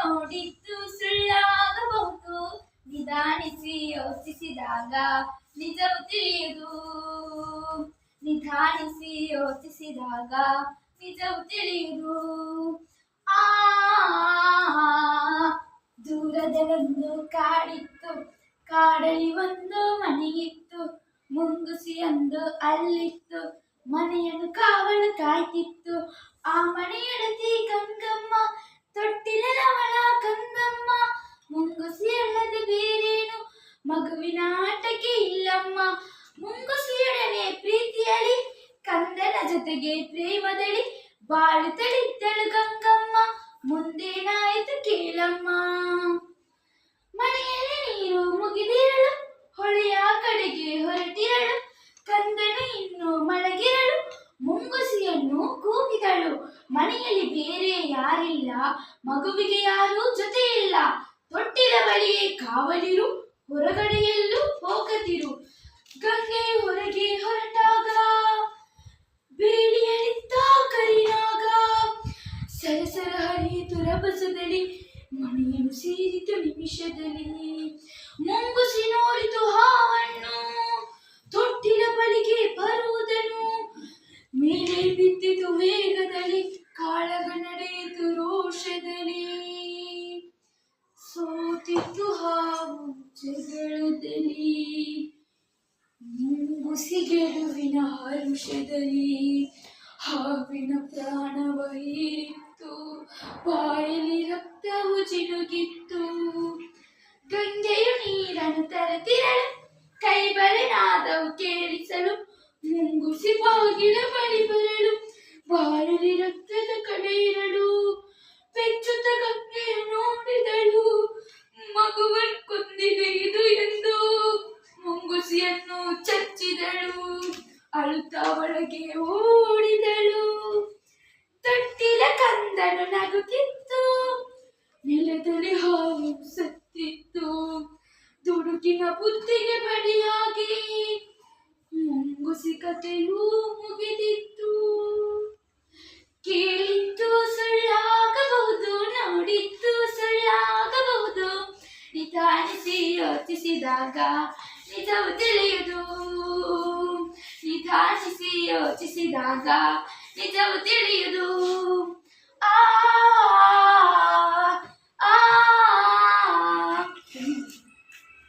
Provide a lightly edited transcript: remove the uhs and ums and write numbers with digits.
ನೋಡಿದ್ದು ಸುಳ್ಳಾಗಬಹುದು. ನಿಧಾನಿಸಿ ಯೋಚಿಸಿದಾಗ ನಿಜವು ತಿಳಿಯುವುದು. ನಿಧಾನಿಸಿ ಯೋಚಿಸಿದಾಗ ನಿಜವು ತಿಳಿಯುವುದು. ಆ ದೂರದಲ್ಲೊಂದು ಕಾಡಿತ್ತು, ಕಾಡಲ್ಲಿ ಒಂದು ಮನೆಯಿತ್ತು. ಮುಂಗುಸಿಯೊಂದು ಅಲ್ಲಿತ್ತು, ಮನೆಯನ್ನು ಕಾವಲು ಕಾಯ್ತಿತ್ತು. ಆ ಮನೆಯೊಡತಿ ಗಂಗಮ್ಮ, ತೊಟ್ಟಿಲವಳ ಕಂದಮ್ಮ. ಮುಂಗುಸಿಯಲ್ಲದೆ ಬೇರೇನು ಮಗುವಿನ ಆಟಕ್ಕೆ ಇಲ್ಲಮ್ಮ. ಮುಂಗುಸಿಯೊಡನೆ ಪ್ರೀತಿಯಲಿ, ಕಂದನ ಜೊತೆಗೆ ಪ್ರೇಮದಳಿ ಬಾಳುತ್ತಲಿದ್ದಳು ಗಂಗಮ್ಮ. ಮುಂದೇನಾಯಿತು ಕೇಳಮ್ಮ. ಮನೆಯಲ್ಲಿ ನೀರು ಮುಗಿದಿರಳು, ಹೊಳೆಯ ಕಡೆಗೆ ಹೊರಟಿರಳು. ಕಂದನು ಇನ್ನು ಮಲಗಿರಳು, ಮುಂಗುಸಿಯನ್ನು ಕೂಗಿದಳು. ಮನೆಯಲ್ಲಿ ಬೇರೆ ಯಾರಿಲ್ಲ, ಮಗುವಿಗೆ ಯಾರೂ ಜೊತೆ ಇಲ್ಲ. ತೊಟ್ಟಿಲ ಬಳಿಯೇ ಕಾವಲಿರು, ಹೊರಗಡೆಯಲ್ಲೂ ಹೋಗದಿರು. ಗಂಗೆಯು ಹೊರಗೆ ಹೊರಟಾಗ ಬೇಲಿಯಲ್ಲಿದ್ದ ಕರಿನಾಗ. ಸರಸರ ಹರಿಯಿತು ರಭಸದಲ್ಲಿ, ಮನೆಯನ್ನು ಸೇರಿತು ನಿಮಿಷದಲ್ಲಿ. ಮುಂಗುಸಿ ನೋಡಿತು ಹಾವನ್ನು, ತೊಟ್ಟಿಲ ಬಳಿಗೆ ಬರುವುದನ್ನು. ಮೇಲೆ ಬಿದ್ದಿತು ವೇಗದಲ್ಲಿ, ಕಾಳಗ ನಡೆಯಿತು ರೋಷದಲ್ಲಿ. ಸೋತಿತ್ತು ಹಾವು ಜಗಳದಲ್ಲಿ, ಮುಂಗುಸಿ ಗೆಲುವಿನ ಹರುಷದಲ್ಲಿ. ಹಾವಿನ ಪ್ರಾಣವ ಹೀರಿತ್ತು, ಬಾಯಲ್ಲಿ ರಕ್ತವು ಜಿನುಗಿತ್ತು. ಗಂಗೆಯು ನೀರನ್ನು ತರುತ್ತಿರಳು, ಕೈ ಬಳೆ ನಾದವು ಕೇಳಿಸಲು. ಮುಂಗುಸಿ ಬಾಗಿಲ ಬಳಿ ಬರಲು, ಬಾಯಲ್ಲಿ ರಕ್ತದ ಕಡೆ ಇರಲು. ಬೆಚ್ಚುತ್ತ ಗಂಗೆಯು ನೋಡಿದಳು, ಮಗುವನ್ನು ಕೊಂದಿದೆ ಇದು ಎಂದು. ಮುಂಗುಸಿಯನ್ನು ಚಚ್ಚಿದಳು, ಅಳುತ್ತಾ ಒಳಗೆ ಓಡಿದಳು. ತೊಟ್ಟಿಲ ಕಂದನು ನಗುತ್ತಿತ್ತು, ನೆಲದಲ್ಲಿ ಹಾವು ಸತ್ತಿತ್ತು. ದುಡುಕಿನ ಬುದ್ಧಿಗೆ ಬಲಿಯಾಗಿ ಮುಂಗುಸಿ ಕಥೆಯೂ ಮುಗಿದಿತ್ತು. ಕೇಳಿದ್ದು ಸುಳ್ಳಾಗಬಹುದು, ನೋಡಿದ್ದು ಸುಳ್ಳಾಗಬಹುದು. ನಿಧಾನಿಸಿ ಯೋಚಿಸಿದಾಗ ನಿಜವು ತಿಳಿಯುವುದು. ನಿಧಾನಿಸಿ ಯೋಚಿಸಿದಾಗ ನಿಜವು ತಿಳಿಯುವುದು. ಆ